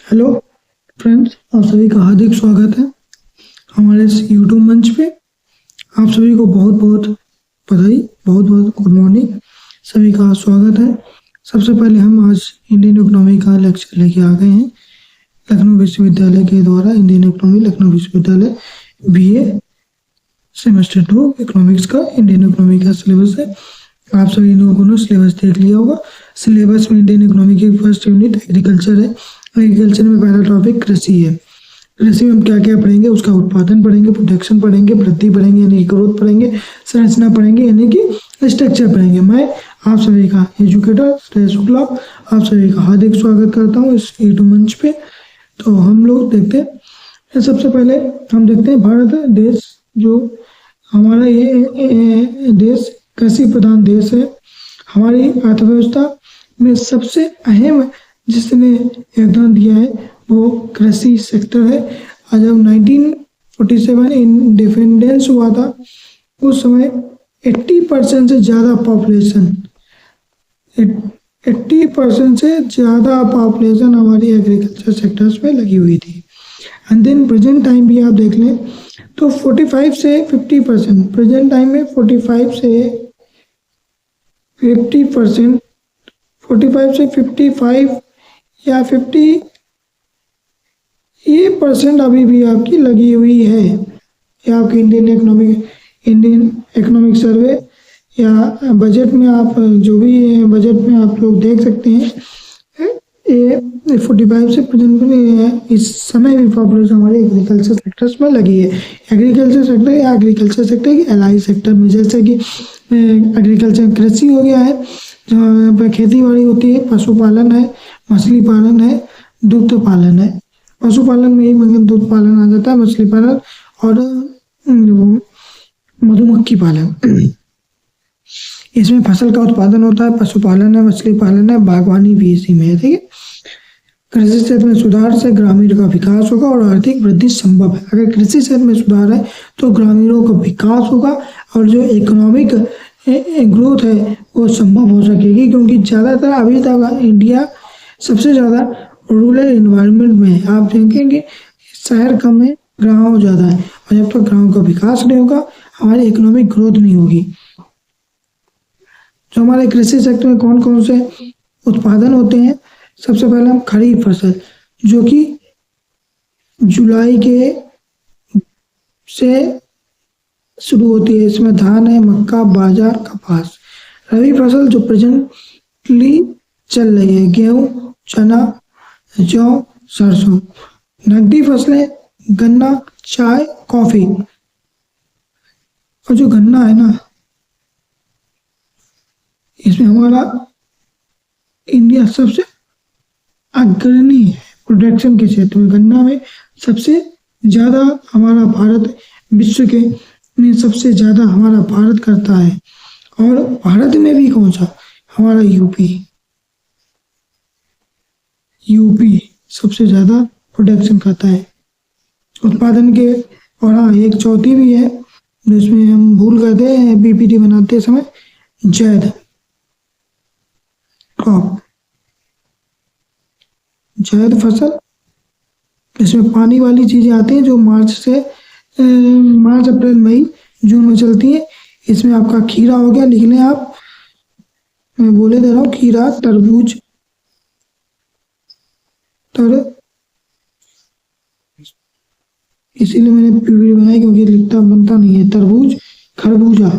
Hello friends, आप सभी का हार्दिक स्वागत है हमारे इस यूट्यूब मंच पे। आप सभी को बहुत बहुत बधाई, बहुत बहुत गुड मॉर्निंग। सभी का स्वागत है। सबसे पहले हम आज इंडियन इकोनॉमी का लेक्चर लेके आ गए हैं लखनऊ विश्वविद्यालय के द्वारा। इंडियन इकोनॉमी लखनऊ विश्वविद्यालय बीए सेमेस्टर 2 इकोनॉमिक्स का इंडियन इकोनॉमी का सिलेबस है। आप सभी लोगों ने सिलेबस देख लिया होगा। सिलेबस में इंडियन इकोनॉमी की फर्स्ट यूनिट एग्रीकल्चर है। एग्रीकल्चर में पहला टॉपिक कृषि है। कृषि में हम क्या क्या पढ़ेंगे, उसका उत्पादन पढ़ेंगे, प्रोडक्शन पढ़ेंगे, वृद्धि पढ़ेंगे यानी ग्रोथ पढ़ेंगे, संरचना पढ़ेंगे यानी कि स्ट्रक्चर पढ़ेंगे। मैं आप सभी का एजुकेटर श्रेय शुक्ला आप सभी का हार्दिक स्वागत करता हूँ इस यूट्यूब मंच पे। तो हम लोग देखते हैं, सबसे पहले हम देखते हैं भारत देश, जो हमारा ये देश कृषि प्रधान देश है। हमारी अर्थव्यवस्था में सबसे अहम जिसने योगदान दिया है वो कृषि सेक्टर है। आज जब 1947 इंडिपेंडेंस हुआ था उस समय 80% से ज़्यादा पॉपुलेशन 80% से ज़्यादा पॉपुलेशन हमारी एग्रीकल्चर सेक्टर्स में लगी हुई थी। एंड देन प्रेजेंट टाइम भी आप देख लें तो 45 से 50%, प्रेजेंट टाइम में 45 से 50%, 45 से 55 या 50 ये परसेंट अभी भी आपकी लगी हुई है। या आपकी इंडियन इकोनॉमिक सर्वे या बजट में आप जो भी बजट में आप लोग देख सकते हैं, ये 45 से प्रेजेंट इस समय भी पॉपुलेशन हमारे एग्रीकल्चर सेक्टर्स में लगी है। एग्रीकल्चर सेक्टर या एग्रीकल्चर सेक्टर की एलाई सेक्टर में, जैसे कि एग्रीकल्चर कृषि हो गया है जहाँ पर खेती बाड़ी होती है, पशुपालन है, मछली पालन है, दुग्ध पालन है। पशुपालन में ही मतलब दूध पालन आ जाता है, मछली पालन और मधुमक्खी पालन। इसमें फसल का उत्पादन होता है, पशुपालन है, मछली पालन है, बागवानी भी इसी में है। ठीक है। कृषि क्षेत्र में सुधार से ग्रामीण का विकास होगा और आर्थिक वृद्धि संभव है। अगर कृषि क्षेत्र में सुधार है तो ग्रामीणों का विकास होगा और जो इकोनॉमिक ग्रोथ है वो संभव हो सकेगी, क्योंकि ज़्यादातर अभी तक इंडिया सबसे ज़्यादा रूरल एनवायरनमेंट में है। आप देखेंगे शहर कम है, गाँव ज़्यादा है, और जब तक गाँव का विकास नहीं होगा हमारी इकोनॉमिक ग्रोथ नहीं होगी। जो हमारे कृषि सेक्टर में कौन कौन से उत्पादन होते हैं, सबसे पहले हम खरीफ फसल जो कि जुलाई के से शुरू होती है। इसमें धान है, मक्का, बाजरा, कपास। रबी फसल जो प्रेजेंटली चल रही है, गेहूं, चना, जौ, सरसों। नकदी फसलें गन्ना, चाय, कॉफी। और जो गन्ना है ना, इसमें हमारा इंडिया सबसे अग्रणी है प्रोडक्शन के क्षेत्र में। गन्ना में सबसे ज्यादा हमारा भारत विश्व के में सबसे ज्यादा हमारा भारत करता है। और भारत में भी कौन सा, हमारा यूपी सबसे ज्यादा प्रोडक्शन करता है उत्पादन के। और हाँ, एक चौथी भी है जिसमें हम भूल गए थे पीपीटी बनाते समय, जायद फसल। इसमें पानी वाली चीजें आती हैं जो मार्च अप्रैल मई जून में चलती है। इसमें आपका खीरा हो गया, लिख लें आप, मैं बोले दे रहा हूँ, खीरा, तरबूज, इसीलिए मैंने पीपीटी बनाई क्योंकि लिखता बनता नहीं है। तरबूज, खरबूजा,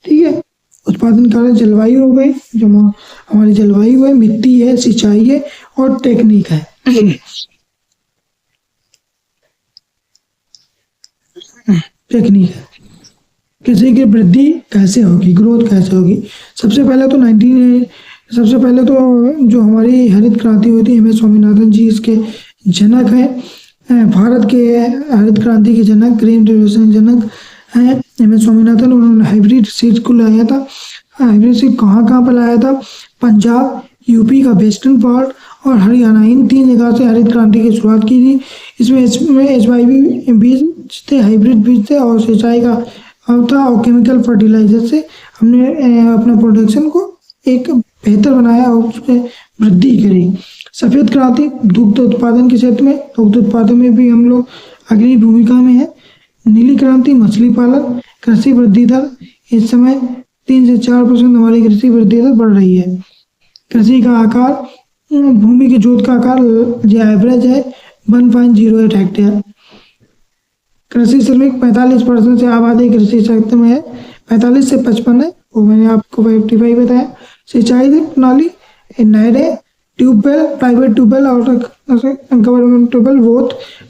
ठीक है। उत्पादन कार्य जलवायु हो गई, जो हमारी जलवायु है, मिट्टी है, सिंचाई है और टेक्निक है। कृषि की वृद्धि कैसे होगी, ग्रोथ कैसे होगी। सबसे पहले तो जो हमारी हरित क्रांति हुई थी, एम.एस. स्वामीनाथन जी इसके जनक हैं। भारत के हरित क्रांति के जनक, ग्रीन रेवोल्यूशन जनक हैं एम.एस. स्वामीनाथन। उन्होंने हाइब्रिड सीड्स को लाया था। हाइब्रिड सीड कहाँ पर लाया था, पंजाब, यूपी का वेस्टर्न पार्ट और हरियाणा, इन 3 जगह से हरित क्रांति की शुरुआत की थी। इसमें HYB बीज थे, हाइब्रिड बीज थे और सिंचाई का था और केमिकल फर्टिलाइजर से हमने अपना प्रोडक्शन को एक बेहतर बनाया और उसमें वृद्धि करी। सफेद क्रांति दुग्ध उत्पादन के क्षेत्र में, दुग्ध उत्पादन में भी हम लोग अग्रणी भूमिका में है। नीली क्रांति मछली पालन, कृषि वृद्धि दर इस समय 3 से 4% हमारी कृषि वृद्धि दर बढ़ रही है। कृषि का आकार, भूमि के जोत का आकार जो एवरेज है 1.08 हेक्टेयर। कृषि श्रमिक 45% से आबादी कृषि क्षेत्र में है, 45 से 55 है, वो मैंने आपको 55 बताया। सिंचाई प्रणाली नहरें, ट्यूबवेल, प्राइवेट ट्यूबवेल और गवर्नमेंट ट्यूबवेल बोथ।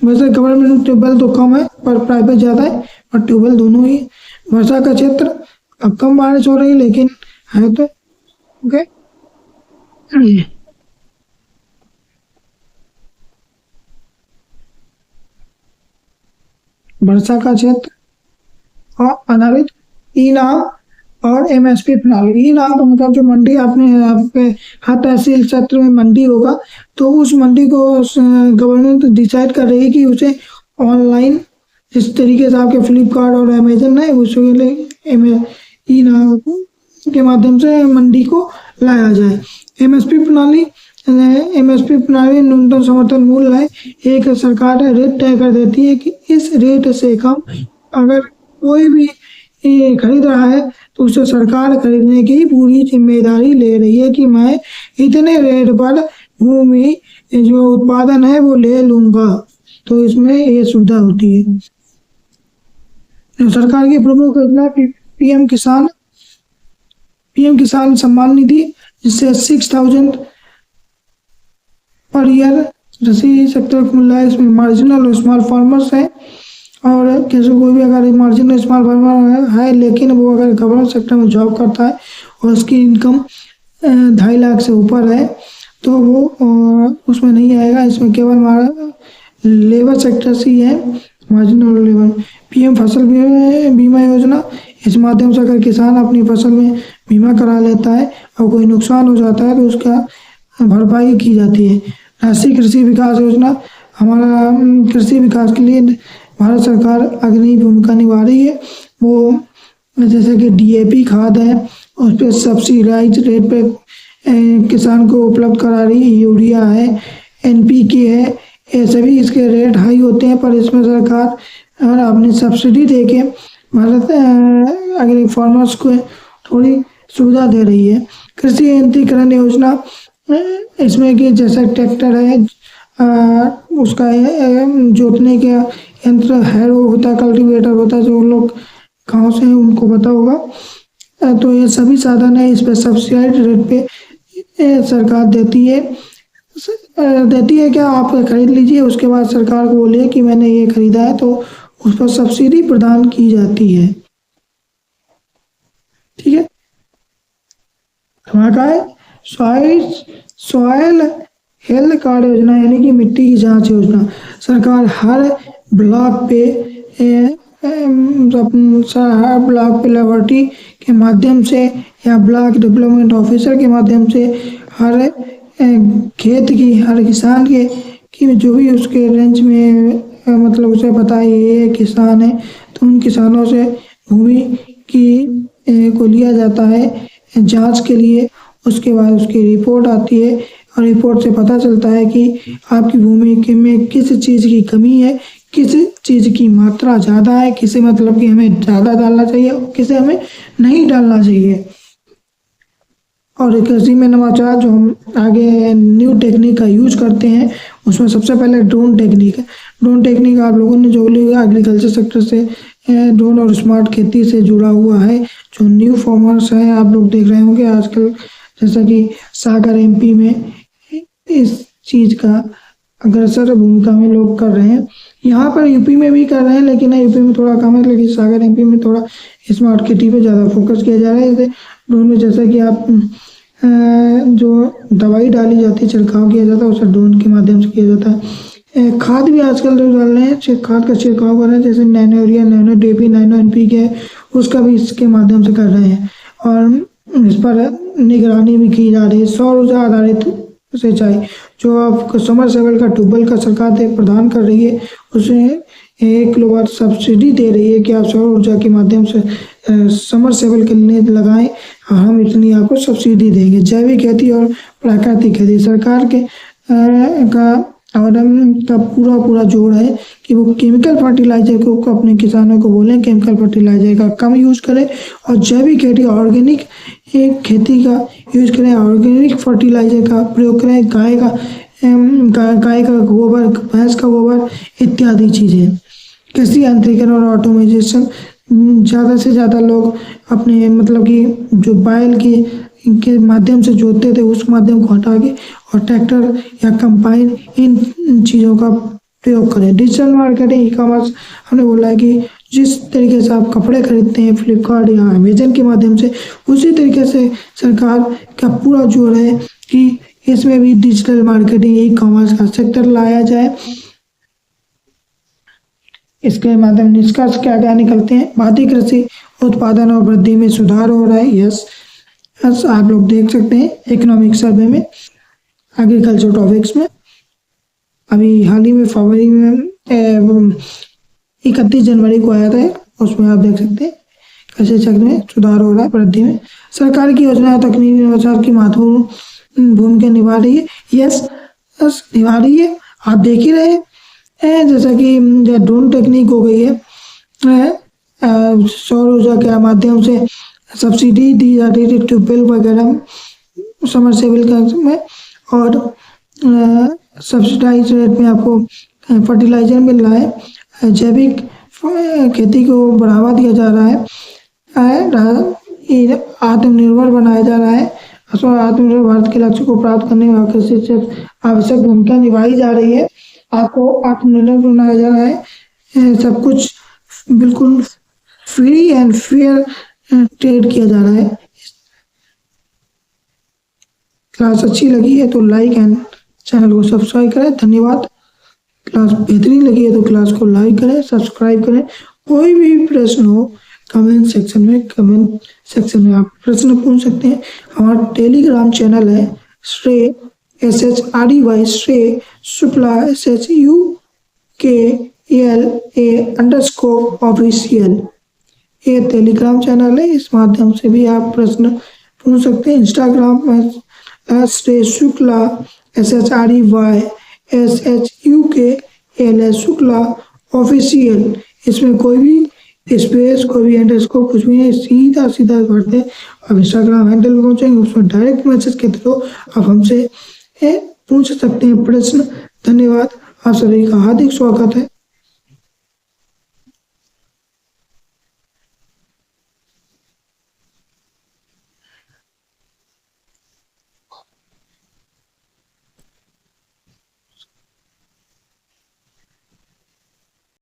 वैसे गवर्नमेंट ट्यूबवेल तो कम है पर प्राइवेट ज़्यादा है, और ट्यूबवेल दोनों ही। वर्षा का क्षेत्र, अब कम बारिश हो रही है लेकिन है तो ओके। वर्षा का क्षेत्र और आधारित ई नाम और एमएसपी प्रणाली। ई नाम का मतलब जो मंडी आपने आपके हर तहसील क्षेत्र में मंडी होगा, तो उस मंडी को गवर्नमेंट डिसाइड कर रही है कि उसे ऑनलाइन, जिस तरीके से आपके फ्लिपकार्ट और अमेजन है, उसके लिए ई नाम के माध्यम से मंडी को लाया जाए। एमएसपी प्रणाली, एमएसपी प्रणाली न्यूनतम समर्थन मूल्य है। एक सरकार रेट तय कर देती है कि इस रेट से कम अगर कोई भी खरीद रहा है तो उसे सरकार खरीदने की पूरी जिम्मेदारी ले रही है कि मैं इतने रेट पर भूमि जो उत्पादन है वो ले लूंगा। तो इसमें ये सुविधा होती है। सरकार की प्रमुख योजना पीएम किसान सम्मान निधि, जिससे 6000 पर ईयर कृषि सेक्टर को मिला है। इसमें मार्जिनल और स्मॉल फार्मर्स है, और कैसे कोई भी अगर मार्जिनल स्मॉल फार्मर है लेकिन वो अगर गवर्नमेंट सेक्टर में जॉब करता है और उसकी इनकम 2.5 लाख से ऊपर है तो वो उसमें नहीं आएगा। इसमें केवल लेबर सेक्टर से ही है, मार्जिनल लेबर। पीएम फसल बीमा योजना, इस माध्यम से अगर किसान अपनी फसल में बीमा करा लेता है और कोई नुकसान हो जाता है तो उसका भरपाई की जाती है। राष्ट्रीय कृषि विकास योजना, हमारा कृषि विकास के लिए भारत सरकार अग्रणी भूमिका निभा रही है। वो जैसे कि डीएपी खाद है, उस पर सब्सिडाइज रेट पे किसान को उपलब्ध करा रही है। यूरिया है, एनपीके है, ये सभी इसके रेट हाई होते हैं, पर इसमें सरकार और अपनी सब्सिडी देके भारत अग्रणी फार्मर्स को थोड़ी सुविधा दे रही है। कृषि यंत्रीकरण योजना, इसमें कि जैसे ट्रैक्टर है, उसका जोतने का यंत्र है, वो होता है, कल्टीवेटर होता है, जो लोग गाँव से हैं उनको पता होगा। तो ये सभी साधन है, इस पर सब्सिडाइज रेट पे सरकार देती है क्या आप खरीद लीजिए, उसके बाद सरकार को बोलिए कि मैंने ये खरीदा है, तो उस पर सब्सिडी प्रदान की जाती है। ठीक है। हमारा है सॉइल हेल्थ कार्ड योजना, यानी कि मिट्टी की जांच योजना। सरकार हर ब्लॉक पे लेबोरेटरी के माध्यम से या ब्लॉक डेवलपमेंट ऑफिसर के माध्यम से हर खेत की, हर किसान के कि जो भी उसके रेंज में मतलब उसे पता है ये किसान है, तो उन किसानों से भूमि की को लिया जाता है जांच के लिए। उसके बाद उसकी रिपोर्ट आती है और रिपोर्ट से पता चलता है कि आपकी भूमि में किस चीज़ की कमी है, किस चीज़ की मात्रा ज़्यादा है, किसे मतलब कि हमें ज़्यादा डालना चाहिए, किसे हमें नहीं डालना चाहिए। और कृषि में नवाचार, जो हम आगे न्यू टेक्निक का यूज करते हैं, उसमें सबसे पहले ड्रोन टेक्निक है। ड्रोन टेक्निक आप लोगों ने जो लिया एग्रीकल्चर सेक्टर से, ड्रोन और स्मार्ट खेती से जुड़ा हुआ है। जो न्यू फार्मर्स हैं, आप लोग देख रहे होंगे आजकल, जैसा कि सागर एमपी में इस चीज़ का अग्रसर भूमिका में लोग कर रहे हैं। यहाँ पर यूपी में भी कर रहे हैं, लेकिन यूपी में थोड़ा कम है, लेकिन सागर एमपी में थोड़ा स्मार्ट खेती पे ज़्यादा फोकस किया जा रहा है। जैसे ड्रोन में जैसा कि आप जो दवाई डाली जाती है, छिड़काव किया जाता है, उसे ड्रोन के माध्यम से किया जाता है। खाद भी आजकल लोग डाल रहे हैं, खाद का छिड़काव कर रहे हैं, जैसे nano urea, nano DAP, nano NPK, उसका भी इसके माध्यम से कर रहे हैं। और इस पर निगरानी भी की जा रही है। सौर ऊर्जा आधारित सिंचाई, जो आपको समरसेबल का ट्यूबवेल का सरकार प्रदान कर रही है, उसे किलोवाट सब्सिडी दे रही है कि आप सौर ऊर्जा के माध्यम से समरसेबल करने लगाएं और हम इतनी आपको सब्सिडी देंगे। जैविक खेती और प्राकृतिक खेती, सरकार के का आवरण का पूरा जोर है कि वो केमिकल फर्टिलाइजर को अपने किसानों को बोलें केमिकल फर्टिलाइजर का कम यूज करें और जैविक खेती ऑर्गेनिक खेती का यूज करें, ऑर्गेनिक फर्टिलाइजर का प्रयोग करें, गाय का गोबर, भैंस का गोबर इत्यादि चीज़ें। कृषि यांत्रिकरण और ऑटोमेशन, ज़्यादा से ज़्यादा लोग अपने मतलब कि जो बैल के माध्यम से जोतते थे उस माध्यम को हटा के और ट्रैक्टर या कंबाइन इन चीज़ों का प्रयोग करें। डिजिटल मार्केटिंग, ई कॉमर्स, हमने बोला है कि जिस तरीके से आप कपड़े खरीदते हैं फ्लिपकार्ट या अमेजन के माध्यम से, उसी तरीके से सरकार का पूरा जोर है कि इसमें भी डिजिटल मार्केटिंग, ई कॉमर्स का सेक्टर लाया जाए। इसके माध्यम निष्कर्ष क्या क्या निकलते हैं? भारतीय कृषि उत्पादन और वृद्धि में सुधार हो रहा है। यस, आप लोग देख सकते हैं इकोनॉमिक सर्वे में, एग्रीकल्चर टॉपिक्स में अभी हाल ही में फरवरी में 31 जनवरी को आया था, उसमें आप देख सकते हैं कृषि क्षेत्र में सुधार हो रहा है, वृद्धि में। सरकार की योजना तकनीकी नवाचार की महत्वपूर्ण भूमिका निभा रही है। यस, निभा रही है, आप देख ही रहे हैं, जैसा कि ड्रोन टेक्निक हो गई है, सौर ऊर्जा के माध्यम से सब्सिडी दी जा रही है ट्यूबवेल वगैरह समरसेबल का में, और सब्सिडाइज रेट में आपको फर्टिलाइजर मिल रहा है। जैविक खेती को बढ़ावा दिया जा रहा है, आत्मनिर्भर बनाया जा रहा है। आत्मनिर्भर भारत के लक्ष्य को प्राप्त करने में कृषि क्षेत्र आवश्यक भूमिका निभाई जा रही है। आपको आत्मनिर्भर बनाया जा रहा है, सब कुछ बिल्कुल फ्री एंड फेयर ट्रेड किया जा रहा है। क्लास अच्छी लगी है तो लाइक एंड चैनल को सब्सक्राइब करें। धन्यवाद। क्लास बेहतरीन लगी है तो क्लास को लाइक करें, सब्सक्राइब करें। कोई भी प्रश्न हो कमेंट सेक्शन में आप प्रश्न पूछ सकते हैं। हमारा टेलीग्राम चैनल है श्रेय SHREY श्रेय शुक्ला SHUKLA_official, ये टेलीग्राम चैनल है, इस माध्यम से भी आप प्रश्न पूछ सकते हैं। इंस्टाग्राम में श्रेय Shukla SHREY SHUKLA Shukla official, इसमें कोई भी स्पेस, कोई भी अंडरस्कोर कुछ भी नहीं, सीधा पढ़ते। अब इंस्टाग्राम हैंडल में पहुंचेंगे, उसमें डायरेक्ट मैसेज के थ्रू आप हमसे पूछ सकते हैं प्रश्न। धन्यवाद, आप सभी का हार्दिक स्वागत है।